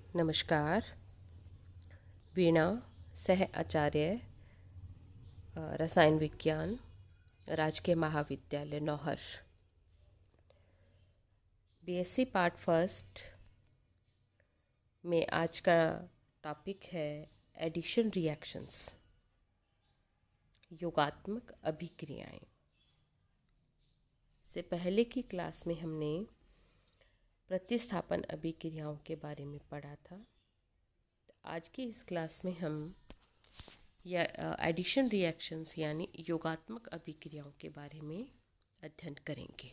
नमस्कार। वीणा, सह आचार्य, रसायन विज्ञान, राजकीय महाविद्यालय नौहर। बीएससी पार्ट फर्स्ट में आज का टॉपिक है एडिशन रिएक्शंस, योगात्मक अभिक्रियाएं। से पहले की क्लास में हमने प्रतिस्थापन अभिक्रियाओं के बारे में पढ़ा था। आज की इस क्लास में हम एडिशन रिएक्शंस यानी योगात्मक अभिक्रियाओं के बारे में अध्ययन करेंगे।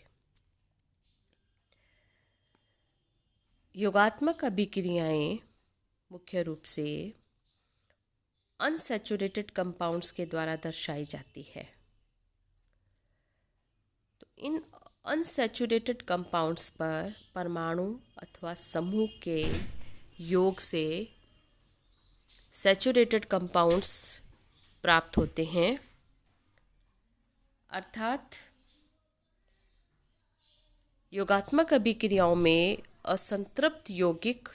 योगात्मक अभिक्रियाएं मुख्य रूप से अनसैचुरेटेड कंपाउंड्स के द्वारा दर्शाई जाती है। तो इन अनसैचुरेटेड कंपाउंड्स पर परमाणु अथवा समूह के योग से सैचुरेटेड कंपाउंड्स प्राप्त होते हैं, अर्थात योगात्मक अभिक्रियाओं में असंतृप्त यौगिक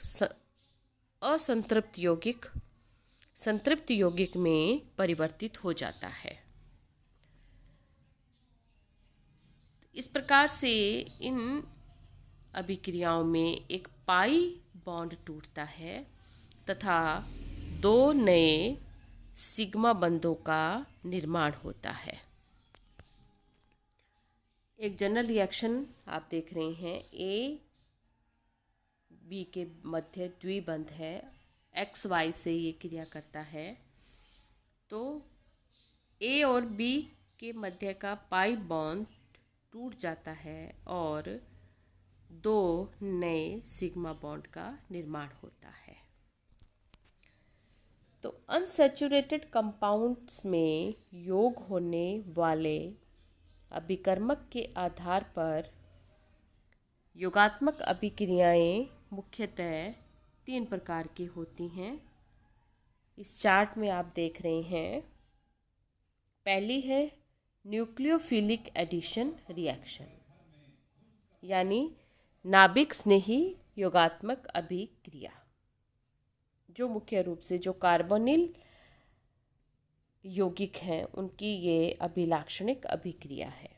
संतृप्त यौगिक में परिवर्तित हो जाता है। इस प्रकार से इन अभिक्रियाओं में एक पाई बॉन्ड टूटता है तथा दो नए सिग्मा बंधों का निर्माण होता है। एक जनरल रिएक्शन आप देख रहे हैं, ए बी के मध्य द्विबंध है, एक्स वाई से ये क्रिया करता है, तो ए और बी के मध्य का पाई बॉन्ड टूट जाता है और दो नए सिग्मा बॉन्ड का निर्माण होता है। तो अनसैचुरेटेड कंपाउंड्स में योग होने वाले अभिकर्मक के आधार पर योगात्मक अभिक्रियाएं मुख्यतः 3 प्रकार की होती हैं। इस चार्ट में आप देख रहे हैं। पहली है न्यूक्लियोफिलिक एडिशन रिएक्शन, यानी नाभिक स्नेही योगात्मक अभिक्रिया, जो मुख्य रूप से जो कार्बोनिल यौगिक हैं उनकी ये अभिलाक्षणिक अभिक्रिया है।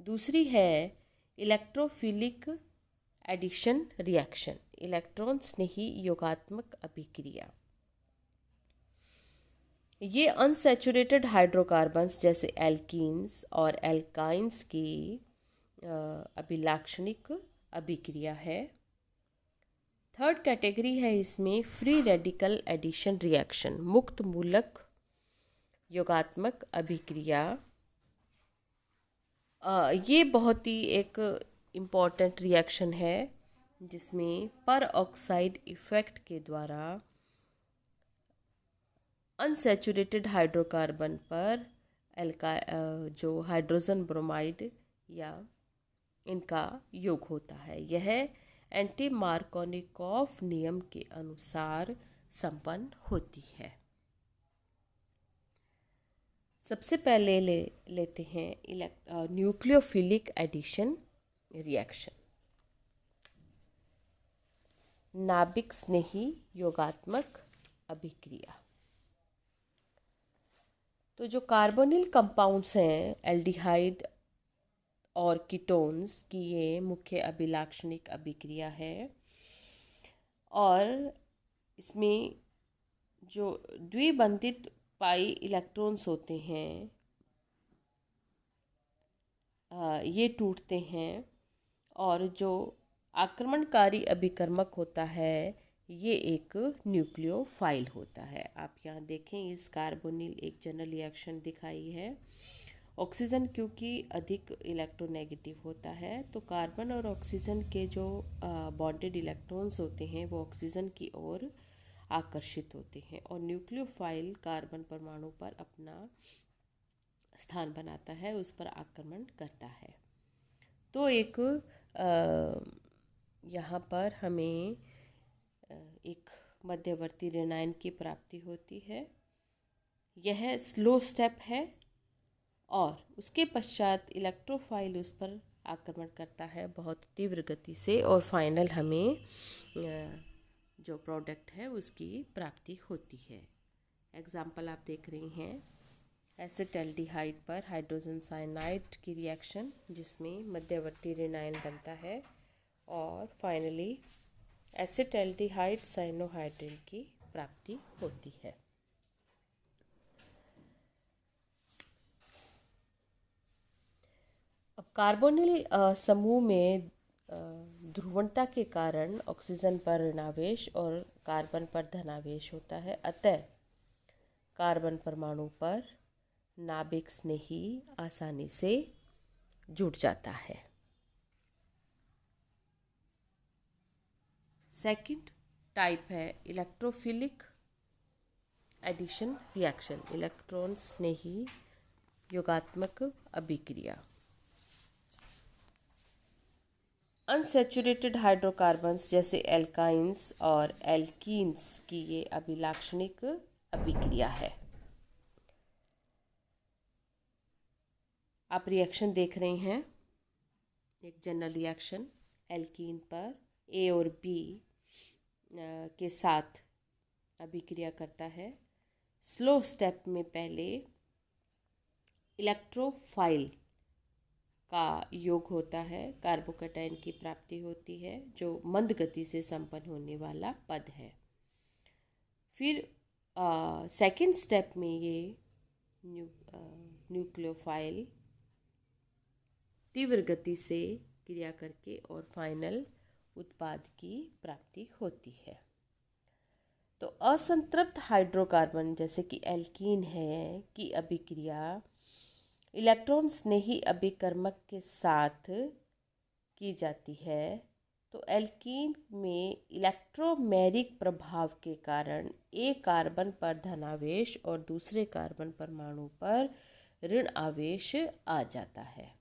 दूसरी है इलेक्ट्रोफिलिक एडिशन रिएक्शन, इलेक्ट्रॉन स्नेही योगात्मक अभिक्रिया। ये अनसैचुरेटेड हाइड्रोकार्बन्स जैसे एल्कीन्स और एल्काइंस की अभिलाक्षणिक अभिक्रिया है। थर्ड कैटेगरी है इसमें फ्री रेडिकल एडिशन रिएक्शन, मुक्त मूलक योगात्मक अभिक्रिया। ये बहुत ही एक इम्पॉर्टेंट रिएक्शन है जिसमें पर ऑक्साइड इफेक्ट के द्वारा अनसैचुरेटेड हाइड्रोकार्बन पर जो हाइड्रोजन ब्रोमाइड या इनका योग होता है। यह एंटी मार्कोनिकॉफ नियम के अनुसार संपन्न होती है। सबसे पहले लेते हैं न्यूक्लियोफिलिक एडिशन रिएक्शन, नाभिक स्नेही योगात्मक अभिक्रिया। तो जो कार्बोनिल कंपाउंड्स हैं, एल्डिहाइड और कीटोन्स की ये मुख्य अभिलाक्षणिक अभिक्रिया है और इसमें जो द्विबंधित पाई इलेक्ट्रॉन्स होते हैं ये टूटते हैं और जो आक्रमणकारी अभिकर्मक होता है ये एक न्यूक्लियोफाइल होता है। आप यहाँ देखें, इस कार्बोनिल एक जनरल रिएक्शन दिखाई है। ऑक्सीजन क्योंकि अधिक इलेक्ट्रोनेगेटिव होता है तो कार्बन और ऑक्सीजन के जो बॉन्डेड इलेक्ट्रॉन्स होते हैं वो ऑक्सीजन की ओर आकर्षित होते हैं और न्यूक्लियोफाइल कार्बन परमाणु पर अपना स्थान बनाता है, उस पर आक्रमण करता है। तो एक यहाँ पर हमें एक मध्यवर्ती ऋणायन की प्राप्ति होती है। यह स्लो स्टेप है और उसके पश्चात इलेक्ट्रोफाइल उस पर आक्रमण करता है बहुत तीव्र गति से और फाइनल हमें जो प्रोडक्ट है उसकी प्राप्ति होती है। एग्जाम्पल आप देख रही हैं, एसिटल्डिहाइड पर हाइड्रोजन साइनाइड की रिएक्शन जिसमें मध्यवर्ती ऋण आयन बनता है, और फाइनली एसिटल्डिहाइड साइनोहाइड्रिन की प्राप्ति होती है। अब कार्बोनिल समूह में ध्रुवणता के कारण ऑक्सीजन पर ऋणावेश और कार्बन पर धनावेश होता है, अतः कार्बन परमाणु पर नाभिक स्नेही आसानी से जुड़ जाता है। सेकंड टाइप है इलेक्ट्रोफिलिक एडिशन रिएक्शन, इलेक्ट्रॉन स्नेही योगात्मक अभिक्रिया। अनसैचुरेटेड हाइड्रोकार्बन्स जैसे एल्काइंस और एल्कीन्स की ये अभिलाक्षणिक अभिक्रिया है। आप रिएक्शन देख रहे हैं, एक जनरल रिएक्शन एल्कीन पर ए और बी के साथ अभिक्रिया करता है। स्लो स्टेप में पहले इलेक्ट्रोफाइल का योग होता है, कार्बोकैटायन की प्राप्ति होती है जो मंद गति से संपन्न होने वाला पद है। फिर सेकंड स्टेप में ये न्यूक्लियोफाइल तीव्र गति से क्रिया करके और फाइनल उत्पाद की प्राप्ति होती है। तो असंतृप्त हाइड्रोकार्बन जैसे कि एल्कीन है की अभिक्रिया इलेक्ट्रॉन स्नेही अभिकर्मक के साथ की जाती है। तो एल्कीन में इलेक्ट्रोमेरिक प्रभाव के कारण एक कार्बन पर धनावेश और दूसरे कार्बन परमाणु पर ऋण आवेश आ जाता है।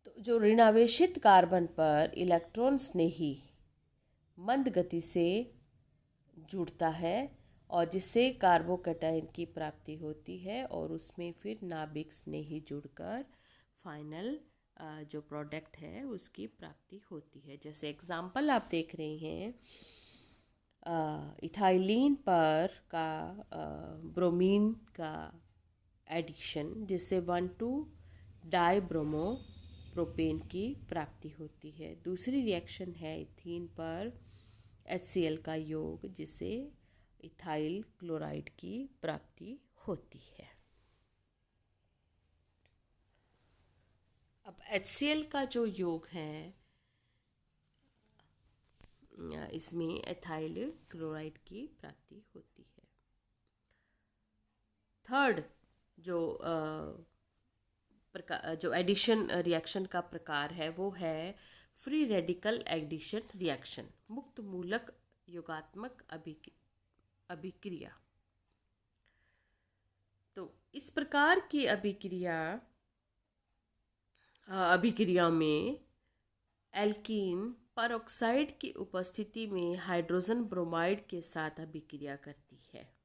तो जो ऋणावेशित कार्बन पर इलेक्ट्रॉन स्नेही मंद गति से जुड़ता है और जिससे कार्बोकैटायन की प्राप्ति होती है, और उसमें फिर नाभिक स्नेही जुड़कर फाइनल जो प्रोडक्ट है उसकी प्राप्ति होती है। जैसे एग्जाम्पल आप देख रहे हैं, इथाइलिन पर का ब्रोमीन का एडिशन जिससे 1,2-डाइब्रोमो प्रोपेन की प्राप्ति होती है। दूसरी रिएक्शन है इथीन पर HCl का योग जिससे इथाइल क्लोराइड की प्राप्ति होती है। अब HCl का जो योग है इसमें एथाइल क्लोराइड की प्राप्ति होती है। थर्ड जो एडिशन रिएक्शन का प्रकार है वो है फ्री रेडिकल एडिशन रिएक्शन, मुक्त मूलक योगात्मक अभिक्रिया। तो इस प्रकार की अभिक्रिया में एल्कीन परऑक्साइड की उपस्थिति में हाइड्रोजन ब्रोमाइड के साथ अभिक्रिया करती है,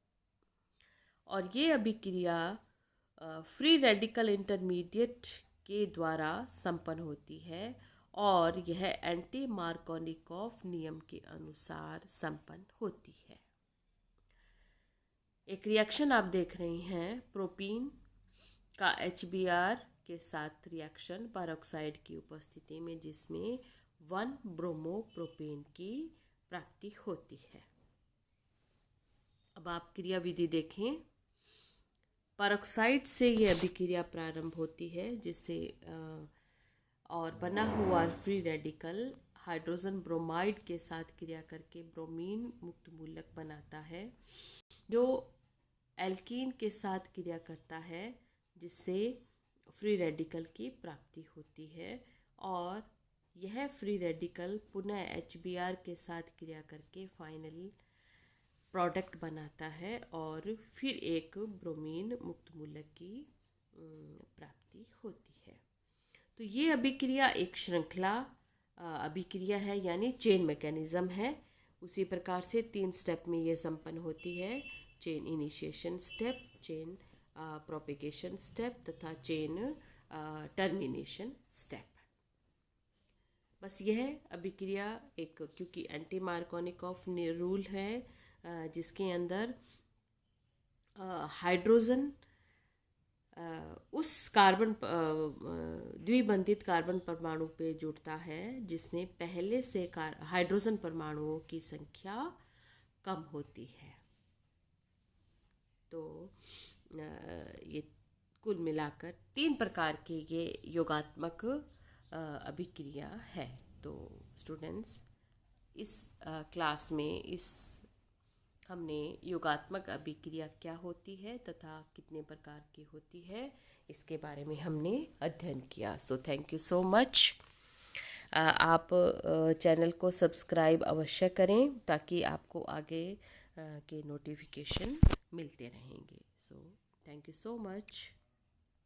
और ये अभिक्रिया फ्री रेडिकल इंटरमीडिएट के द्वारा संपन्न होती है और यह एंटी मार्कोनिकॉफ नियम के अनुसार संपन्न होती है। एक रिएक्शन आप देख रहे हैं, प्रोपीन का HBr के साथ रिएक्शन परऑक्साइड की उपस्थिति में जिसमें 1-ब्रोमोप्रोपेन की प्राप्ति होती है। अब आप क्रिया विधि देखें, परऑक्साइड से ये अभिक्रिया प्रारंभ होती है जिससे और बना हुआ फ्री रेडिकल हाइड्रोजन ब्रोमाइड के साथ क्रिया करके ब्रोमीन मुक्त मूलक बनाता है जो एल्कीन के साथ क्रिया करता है जिससे फ्री रेडिकल की प्राप्ति होती है, और यह फ्री रेडिकल पुनः HBr के साथ क्रिया करके फाइनल प्रोडक्ट बनाता है और फिर एक ब्रोमीन मुक्त मूलक की प्राप्ति होती है। तो ये अभिक्रिया एक श्रृंखला अभिक्रिया है, यानी चेन मैकेनिज्म है। उसी प्रकार से 3 स्टेप में ये संपन्न होती है, chain initiation step, chain propagation step तथा चेन टर्मिनेशन स्टेप। बस यह अभिक्रिया एक, क्योंकि एंटी मार्कोनिकॉफ रूल है जिसके अंदर हाइड्रोजन उस कार्बन द्विबंधित कार्बन परमाणु पे जुड़ता है जिसमें पहले से हाइड्रोजन परमाणुओं की संख्या कम होती है। तो ये कुल मिलाकर 3 प्रकार के ये योगात्मक अभिक्रिया है। तो स्टूडेंट्स, इस क्लास में हमने योगात्मक अभिक्रिया क्या होती है तथा कितने प्रकार की होती है इसके बारे में हमने अध्ययन किया। So thank you so much. आप चैनल को सब्सक्राइब अवश्य करें ताकि आपको आगे के नोटिफिकेशन मिलते रहेंगे। So thank you so much.